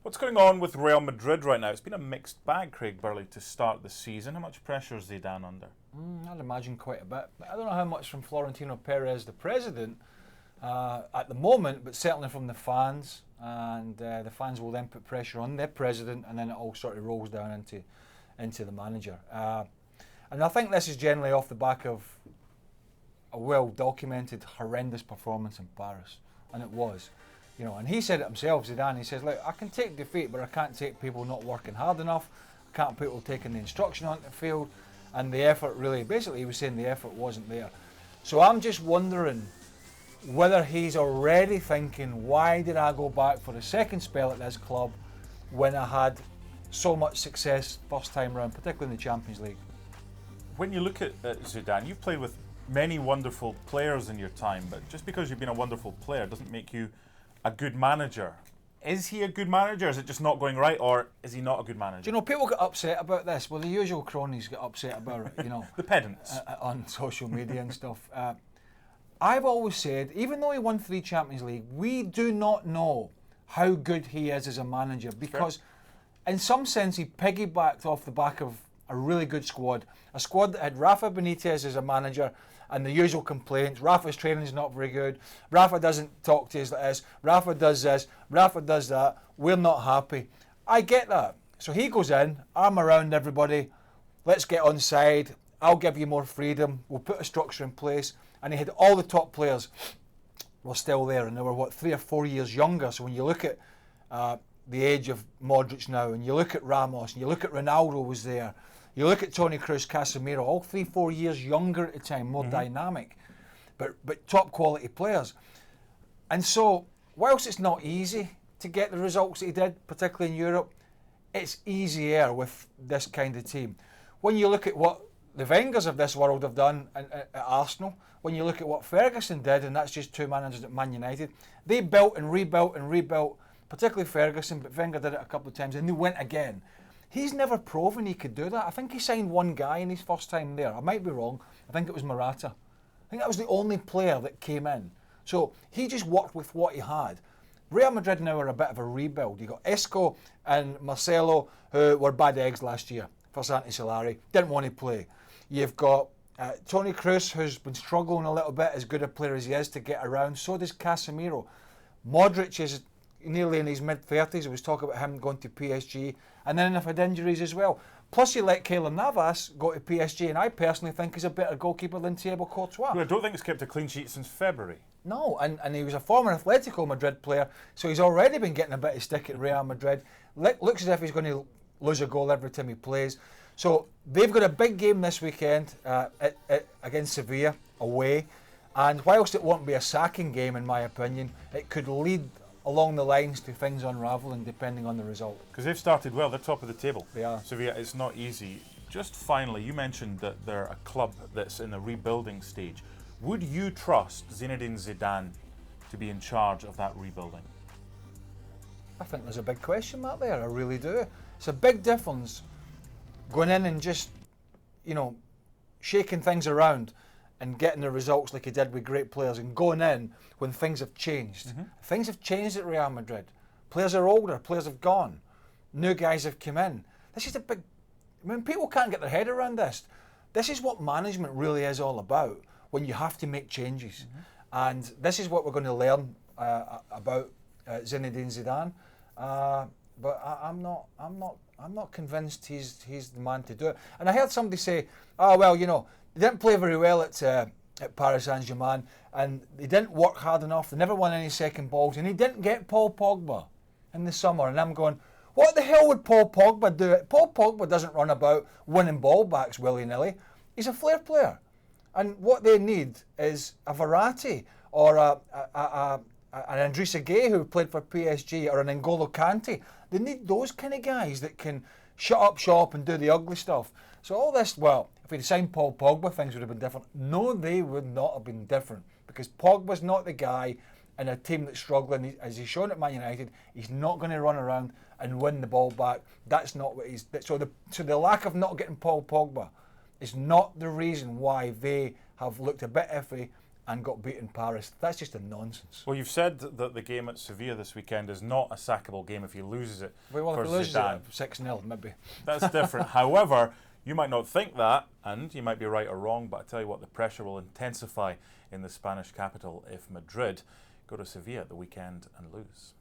What's going on with Real Madrid right now? It's been a mixed bag, Craig Burley, to start the season. How much pressure is Zidane under? I'd imagine quite a bit. I don't know how much from Florentino Perez, the president, at the moment, but certainly from the fans. And the fans will then put pressure on their president, and then it all sort of rolls down into the manager. And I think this is generally off the back of a well-documented horrendous performance in Paris, and it was. And he said it himself, Zidane. He says, look, I can take defeat, but I can't take people not working hard enough. I can't people taking the instruction onto the field. And the effort really, basically he was saying the effort wasn't there. So I'm just wondering whether he's already thinking, why did I go back for a second spell at this club when I had so much success first time round, particularly in the Champions League? When you look at Zidane, you've played with many wonderful players in your time, but just because you've been a wonderful player doesn't make you a good manager. Is he a good manager? Is it just not going right, or is he not a good manager? Do you know, people get upset about this. Well, the usual cronies get upset about it, The pedants. On social media and stuff. I've always said, even though he won 3 Champions League, we do not know how good he is as a manager, because in some sense he piggybacked off the back of a really good squad. A squad that had Rafa Benitez as a manager, and the usual complaints. Rafa's training is not very good. Rafa doesn't talk to us like this. Rafa does this. Rafa does that. We're not happy. I get that. So he goes in, arm around everybody. Let's get on side. I'll give you more freedom. We'll put a structure in place. And he had all the top players were still there, and they were 3 or 4 years younger. So when you look at the age of Modric now, and you look at Ramos, and you look at Ronaldo was there, you look at Toni Kroos, Casemiro, all 3-4 years younger at the time, more dynamic, but top quality players. And so, whilst it's not easy to get the results that he did, particularly in Europe, it's easier with this kind of team. When you look at what the Wengers of this world have done at Arsenal, when you look at what Ferguson did, and that's just 2 managers at Man United, they built and rebuilt, particularly Ferguson, but Wenger did it a couple of times, and they went again. He's never proven he could do that. I think he signed one guy in his first time there. I might be wrong. I think it was Morata. I think that was the only player that came in. So he just worked with what he had. Real Madrid now are a bit of a rebuild. You've got Isco and Marcelo, who were bad eggs last year for Santi Solari. Didn't want to play. You've got Toni Kroos, who's been struggling a little bit, as good a player as he is to get around. So does Casemiro. Modric is nearly in his mid-30s. There was talk about him going to PSG. And then they've had injuries as well. Plus you let Keylor Navas go to PSG, and I personally think he's a better goalkeeper than Thibaut Courtois. I don't think he's kept a clean sheet since February. No, and he was a former Atletico Madrid player, so he's already been getting a bit of stick at Real Madrid. Looks as if he's going to lose a goal every time he plays. So they've got a big game this weekend against Sevilla, away. And whilst it won't be a sacking game, in my opinion, it could lead along the lines to things unravelling depending on the result. Because they've started well, they're top of the table. They are. Sevilla, it's not easy. Just finally, you mentioned that they're a club that's in the rebuilding stage. Would you trust Zinedine Zidane to be in charge of that rebuilding? I think there's a big question mark there, I really do. It's a big difference going in and just, shaking things around and getting the results like he did with great players, and going in when things have changed. Things have changed at Real Madrid. Players are older, players have gone. New guys have come in. This is a big... people can't get their head around this. This is what management really is all about, when you have to make changes. And this is what we're going to learn about Zinedine Zidane. But I'm not convinced he's the man to do it. And I heard somebody say, they didn't play very well at Paris Saint-Germain, and they didn't work hard enough. They never won any second balls, and he didn't get Paul Pogba in the summer. And I'm going, what the hell would Paul Pogba do? Paul Pogba doesn't run about winning ball backs willy-nilly. He's a flair player. And what they need is a Verratti, or an Idrissa Gueye who played for PSG, or an N'Golo Kante. They need those kind of guys that can shut up shop and do the ugly stuff. So all this, if he'd signed Paul Pogba, things would have been different. No, they would not have been different, because Pogba's not the guy in a team that's struggling. As he's shown at Man United, he's not going to run around and win the ball back. That's not what he's... So the lack of not getting Paul Pogba is not the reason why they have looked a bit iffy and got beaten Paris. That's just a nonsense. Well, you've said that the game at Sevilla this weekend is not a sackable game if he loses it Well, for if he loses Zidane. it 6-0, maybe. That's different. However, you might not think that, and you might be right or wrong, but I tell you what, the pressure will intensify in the Spanish capital if Madrid go to Sevilla at the weekend and lose.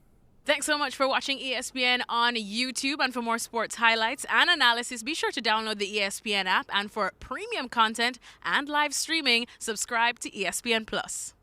Thanks so much for watching ESPN on YouTube. And for more sports highlights and analysis, be sure to download the ESPN app. And for premium content and live streaming, subscribe to ESPN Plus.